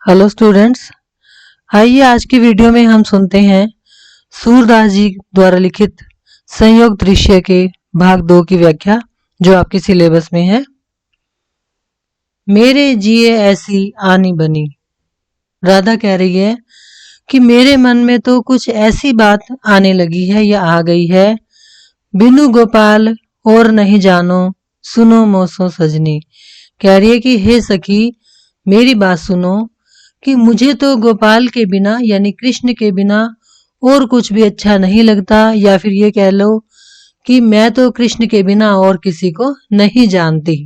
Hello students, आइए आज की वीडियो में हम सुनते हैं सूरदास जी द्वारा लिखित संयोग दृश्य के भाग 2 की व्याख्या जो आपके सिलेबस में है। मेरे जिए ऐसी आनी बनी। राधा कह रही है कि मेरे मन में तो कुछ ऐसी बात आने लगी है या आ गई है, बिनु गोपाल और नहीं जानो सुनो मोसो सजनी। कह रही है कि हे सखी मेरी बात सुनो कि मुझे तो गोपाल के बिना यानी कृष्ण के बिना और कुछ भी अच्छा नहीं लगता, या फिर ये कह लो कि मैं तो कृष्ण के बिना और किसी को नहीं जानती।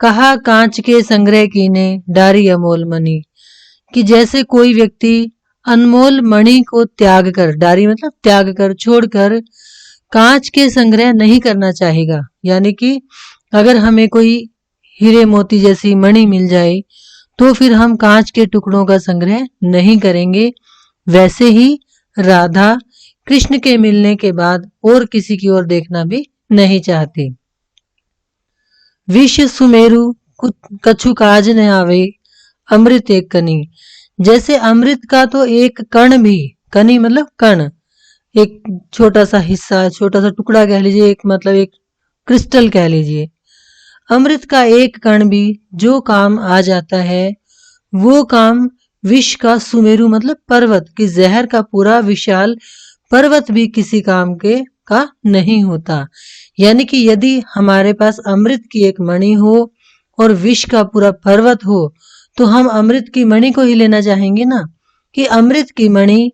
कहा कांच के संग्रह कीने डारी अमोल मणि, कि जैसे कोई व्यक्ति अनमोल मणि को त्याग कर, डारी मतलब त्याग कर छोड़कर कांच के संग्रह नहीं करना चाहेगा, यानी कि अगर हमें कोई हीरे मोती जैसी मणि मिल जाए तो फिर हम कांच के टुकड़ों का संग्रह नहीं करेंगे। वैसे ही राधा कृष्ण के मिलने के बाद और किसी की ओर देखना भी नहीं चाहती। विष सुमेरु कछु काज न आवे अमृत एक कनी, जैसे अमृत का तो एक कण भी, कनी मतलब कण, एक छोटा सा हिस्सा, छोटा सा टुकड़ा कह लीजिए, एक मतलब एक क्रिस्टल कह लीजिए, अमृत का एक कण भी जो काम आ जाता है वो काम विष का सुमेरु मतलब पर्वत की जहर का पूरा विशाल पर्वत भी किसी काम के का नहीं होता। यानी कि यदि हमारे पास अमृत की एक मणि हो और विष का पूरा पर्वत हो तो हम अमृत की मणि को ही लेना चाहेंगे ना, कि अमृत की मणि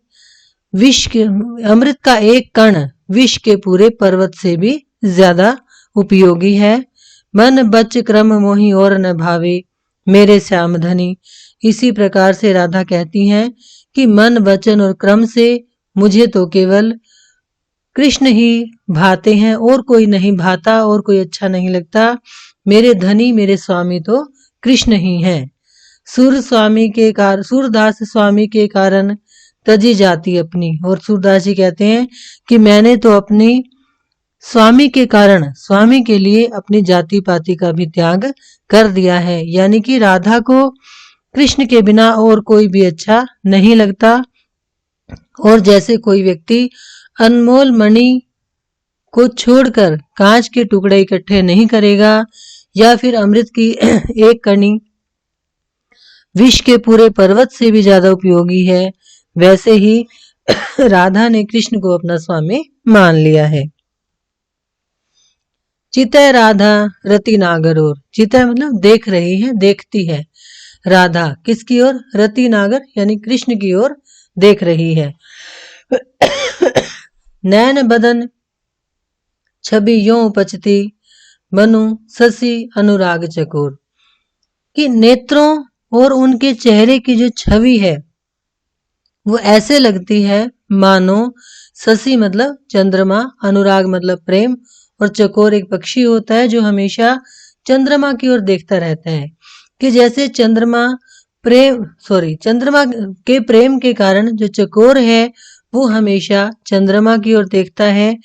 विष के, अमृत का एक कण विष के पूरे पर्वत से भी ज्यादा उपयोगी है। मन बच क्रम मोहि और न भावे मेरे श्याम धनी। इसी प्रकार से राधा कहती हैं कि मन वचन और क्रम से मुझे तो केवल कृष्ण ही भाते हैं और कोई नहीं भाता और कोई अच्छा नहीं लगता। मेरे धनी मेरे स्वामी तो कृष्ण ही हैं। सूरदास स्वामी के कारण तजी जाती अपनी, और सूरदास जी कहते हैं कि मैंने तो अपनी स्वामी के कारण, स्वामी के लिए अपनी जाति पाति का भी त्याग कर दिया है। यानी कि राधा को कृष्ण के बिना और कोई भी अच्छा नहीं लगता, और जैसे कोई व्यक्ति अनमोल मणि को छोड़कर कांच के टुकड़े इकट्ठे नहीं करेगा या फिर अमृत की एक कणी विष के पूरे पर्वत से भी ज्यादा उपयोगी है, वैसे ही राधा ने कृष्ण को अपना स्वामी मान लिया है। चितय राधा रति नागर और, चितय मतलब देख रही है, देखती है। राधा किसकी ओर? रति नागर यानी कृष्ण की ओर देख रही है। नैन बदन छवि यो उपचती मनु शशि अनुराग चकोर, कि नेत्रों और उनके चेहरे की जो छवि है वो ऐसे लगती है मानो शशि मतलब चंद्रमा, अनुराग मतलब प्रेम, और चकोर एक पक्षी होता है जो हमेशा चंद्रमा की ओर देखता रहता है, कि जैसे चंद्रमा के प्रेम के कारण जो चकोर है वो हमेशा चंद्रमा की ओर देखता है,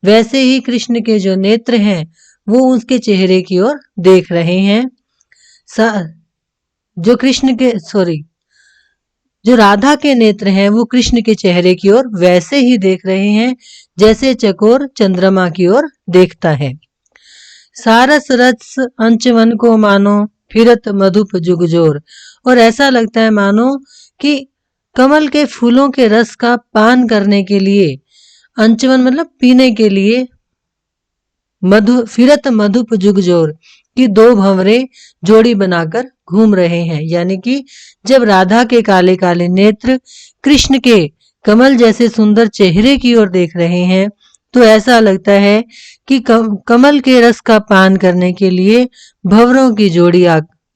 वैसे ही कृष्ण के जो नेत्र हैं वो उसके चेहरे की ओर देख रहे हैं। जो राधा के नेत्र हैं वो कृष्ण के चेहरे की ओर वैसे ही देख रहे हैं जैसे चकोर चंद्रमा की ओर देखता है। सारस रस अंचवन को मानो फिरत मधुप जुगजोर, और ऐसा लगता है मानो कि कमल के फूलों के रस का पान करने के लिए, अंचवन मतलब पीने के लिए, फिरत मधुप जुगजोर कि दो भंवरे जोड़ी बनाकर घूम रहे हैं। यानी कि जब राधा के काले काले नेत्र कृष्ण के कमल जैसे सुंदर चेहरे की ओर देख रहे हैं तो ऐसा लगता है कि कमल के रस का पान करने के लिए भंवरों की जोड़ी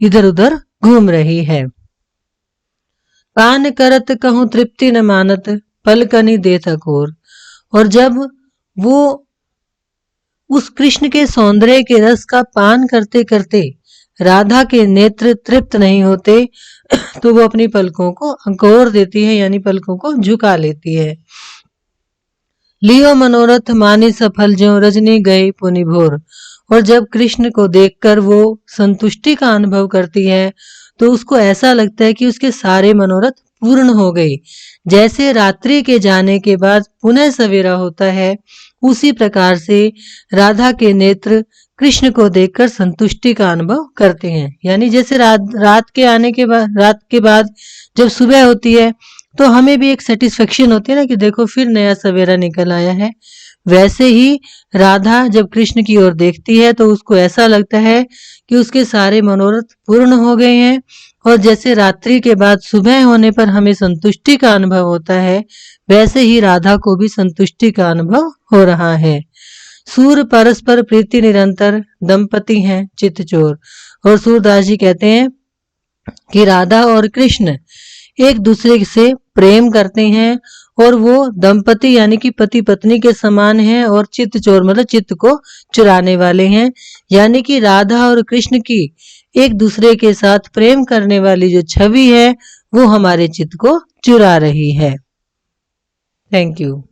इधर उधर घूम रही है। पान करत कहूं तृप्ति न मानत पलकनी देत अकोर, और जब वो उस कृष्ण के सौंदर्य के रस का पान करते करते राधा के नेत्र तृप्त नहीं होते तो वो अपनी पलकों को अंकोर देती है, यानी पलकों को झुका लेती है। लियो मनोरथ मानी सफल ज्यों रजनी गई पुनि भोर, और जब कृष्ण को देखकर वो संतुष्टि का अनुभव करती है तो उसको ऐसा लगता है कि उसके सारे मनोरथ पूर्ण हो गए। जैसे रात्रि के जाने के बाद पुनः सवेरा होता है, उसी प्रकार से राधा के नेत्र कृष्ण को देखकर संतुष्टि का अनुभव करते हैं। यानी जैसे रात के बाद जब सुबह होती है तो हमें भी एक सेटिस्फेक्शन होती है ना कि देखो फिर नया सवेरा निकल आया है। वैसे ही राधा जब कृष्ण की ओर देखती है तो उसको ऐसा लगता है कि उसके सारे मनोरथ पूर्ण हो गए हैं। और जैसे रात्रि के बाद सुबह होने पर हमें संतुष्टि का अनुभव होता है, वैसे ही राधा को भी संतुष्टि का अनुभव हो रहा है। सूर परस्पर प्रीति निरंतर, दंपति हैं चित्त चोर। और सूरदास जी कहते हैं कि राधा और कृष्ण एक दूसरे से प्रेम करते हैं और वो दंपति यानी कि पति पत्नी के समान हैं, और चित्त चोर मतलब चित्त को चुराने वाले हैं। यानी कि राधा और कृष्ण की एक दूसरे के साथ प्रेम करने वाली जो छवि है वो हमारे चित्त को चुरा रही है। Thank you.